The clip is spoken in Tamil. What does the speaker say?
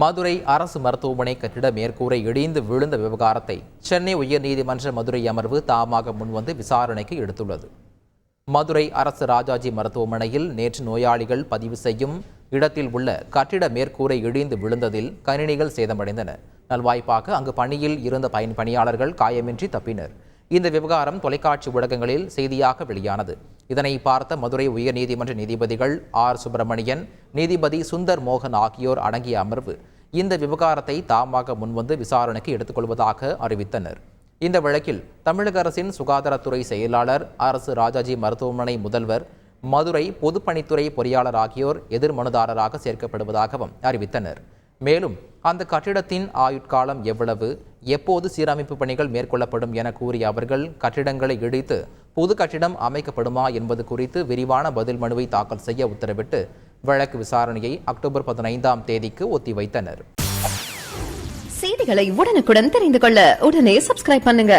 மதுரை அரசு மருத்துவமனை கட்டிட மேற்கூரை இடிந்து விழுந்த விவகாரத்தை சென்னை உயர்நீதிமன்ற மதுரை அமர்வு தாமாக முன்வந்து விசாரணைக்கு எடுத்துள்ளது. மதுரை அரசு ராஜாஜி மருத்துவமனையில் நேற்று நோயாளிகள் பதிவு செய்யும் இடத்தில் உள்ள கட்டிட மேற்கூரை இடிந்து விழுந்ததில் கணினிகள் சேதமடைந்தன. நல்வாய்ப்பாக அங்கு பணியில் இருந்த பணியாளர்கள் காயமின்றி தப்பினர். இந்த விவகாரம் தொலைக்காட்சி ஊடகங்களில் செய்தியாக வெளியானது. இதனை பார்த்த மதுரை உயர்நீதிமன்ற நீதிபதிகள் ஆர். சுப்பிரமணியன், நீதிபதி சுந்தர் மோகன் ஆகியோர் அடங்கிய அமர்வு இந்த விவகாரத்தை தாமாக முன்வந்து விசாரணைக்கு எடுத்துக்கொள்வதாக அறிவித்தனர். இந்த வழக்கில் தமிழக அரசின் சுகாதாரத்துறை செயலாளர், அரசு ராஜாஜி மருத்துவமனை முதல்வர், மதுரை பொதுப்பணித்துறை பொறியாளர் ஆகியோர் எதிர்மனுதாரராக சேர்க்கப்படுவதாகவும் அறிவித்தனர். மேலும் அந்த கட்டிடத்தின் ஆயுட்காலம் எவ்வளவு, எப்போது சீரமைப்பு பணிகள் மேற்கொள்ளப்படும் என கூறிய அவர்கள் கட்டிடங்களை இடித்து புது கட்டிடம் அமைக்கப்படுமா என்பது குறித்து விரிவான பதில் மனுவை தாக்கல் செய்ய உத்தரவிட்டு வழக்கு விசாரணையை அக்டோபர் 15ஆம் தேதிக்கு ஒத்திவைத்தனர். செய்திகளை உடனுக்குடன் தெரிந்து கொள்ள உடனே சப்ஸ்கிரைப் பண்ணுங்க.